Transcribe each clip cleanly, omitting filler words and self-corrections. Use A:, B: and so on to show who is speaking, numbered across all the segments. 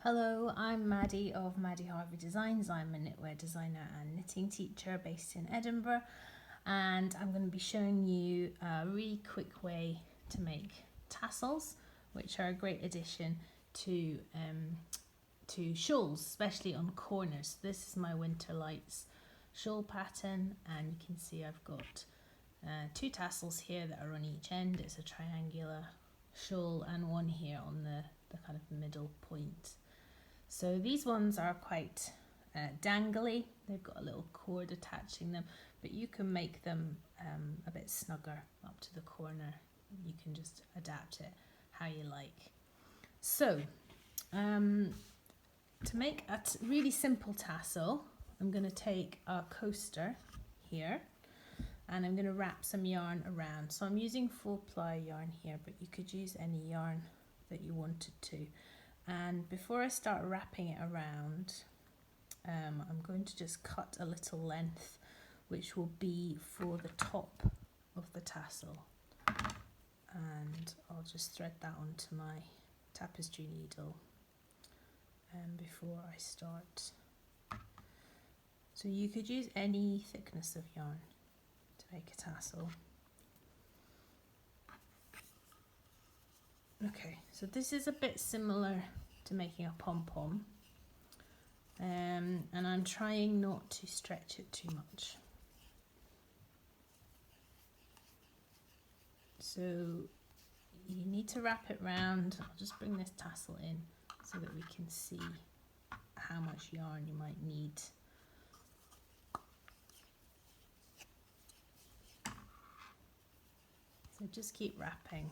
A: Hello, I'm Maddie of Maddie Harvey Designs. I'm a knitwear designer and knitting teacher based in Edinburgh, and I'm going to be showing you a really quick way to make tassels, which are a great addition to shawls, especially on corners. This is my Winter Lights shawl pattern, and you can see I've got two tassels here that are on each end. It's a triangular shawl and one here on the kind of middle point. So these ones are quite dangly. They've got a little cord attaching them, but you can make them a bit snugger up to the corner. You can just adapt it how you like. So to make a really simple tassel, I'm going to take a coaster here and I'm going to wrap some yarn around. So I'm using 4-ply yarn here, but you could use any yarn that you wanted to. And before I start wrapping it around, I'm going to just cut a little length, which will be for the top of the tassel. And I'll just thread that onto my tapestry needle before I start. So you could use any thickness of yarn to make a tassel. Okay, so this is a bit similar to making a pom-pom, and I'm trying not to stretch it too much. So you need to wrap it round. I'll just bring this tassel in so that we can see how much yarn you might need. So just keep wrapping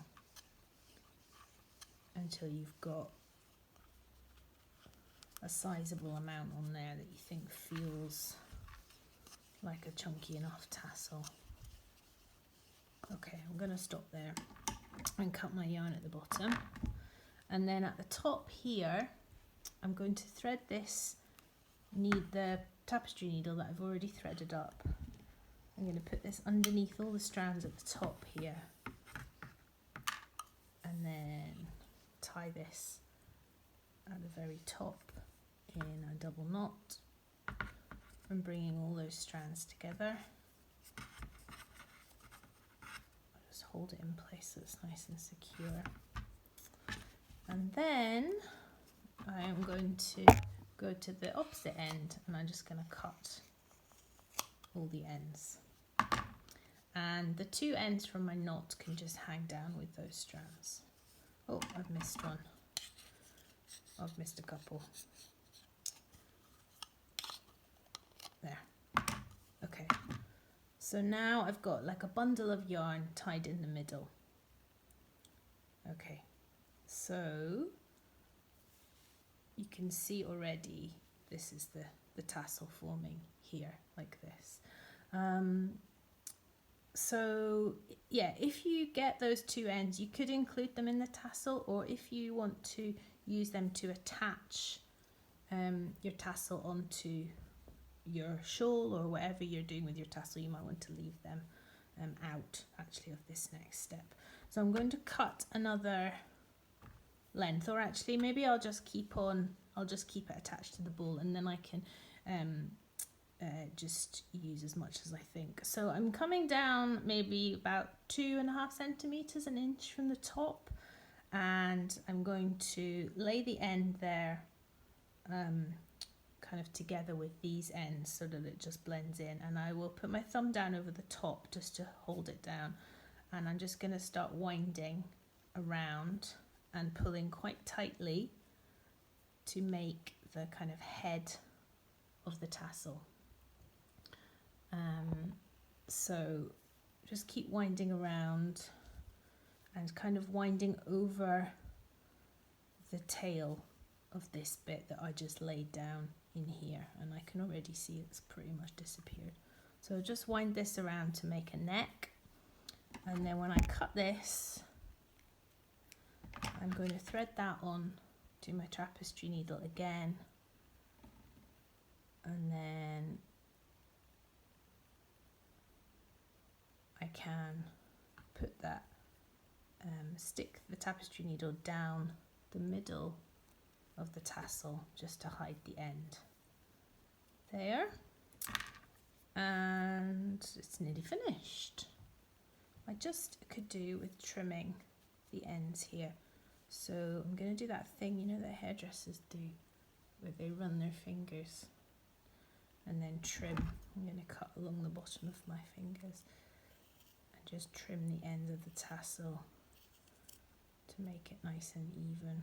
A: until you've got a sizable amount on there that you think feels like a chunky enough tassel. Okay, I'm going to stop there and cut my yarn at the bottom. And then at the top here, I'm going to thread the tapestry needle that I've already threaded up. I'm going to put this underneath all the strands at the top here. And then tie this at the very top in a double knot and bringing all those strands together. I'll just hold it in place so it's nice and secure. And then I am going to go to the opposite end and I'm just going to cut all the ends. And the two ends from my knot can just hang down with those strands. Oh, I've missed one. I've missed a couple. There. Okay. So now I've got like a bundle of yarn tied in the middle. Okay. So you can see already this is the tassel forming here like this. So yeah, if you get those two ends, you could include them in the tassel, or if you want to use them to attach your tassel onto your shawl or whatever you're doing with your tassel, you might want to leave them out actually of this next step. So I'm going to cut another length, or actually maybe I'll just keep it attached to the ball, and then I can just use as much as I think. So I'm coming down maybe about 2.5 centimeters, an inch from the top, and I'm going to lay the end there kind of together with these ends so that it just blends in, and I will put my thumb down over the top just to hold it down, and I'm just going to start winding around and pulling quite tightly to make the kind of head of the tassel. So just keep winding around and kind of winding over the tail of this bit that I just laid down in here, and I can already see it's pretty much disappeared. So just wind this around to make a neck, and then when I cut this, I'm going to thread that on to my tapestry needle again, and then I can put that, stick the tapestry needle down the middle of the tassel just to hide the end. There. And it's nearly finished. I just could do with trimming the ends here. So I'm going to do that thing, you know, that hairdressers do, where they run their fingers and then trim. I'm going to cut along the bottom of my fingers and just trim the ends of the tassel to make it nice and even.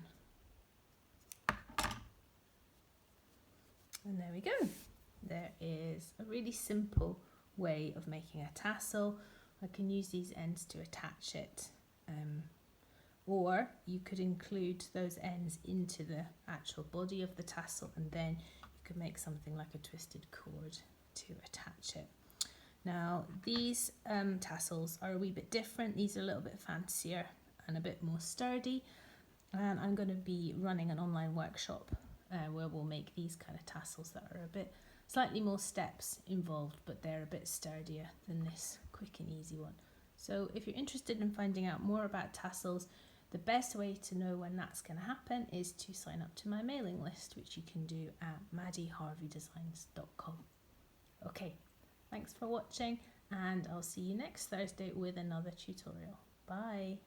A: And there we go. There is a really simple way of making a tassel. I can use these ends to attach it, or you could include those ends into the actual body of the tassel, and then you could make something like a twisted cord to attach it. Now these tassels are a wee bit different. These are a little bit fancier and a bit more sturdy, and I'm going to be running an online workshop where we'll make these kind of tassels that are a bit slightly more steps involved, but they're a bit sturdier than this quick and easy one. So if you're interested in finding out more about tassels, the best way to know when that's going to happen is to sign up to my mailing list, which you can do at maddieharveydesigns.com. Okay, thanks for watching, and I'll see you next Thursday with another tutorial. Bye.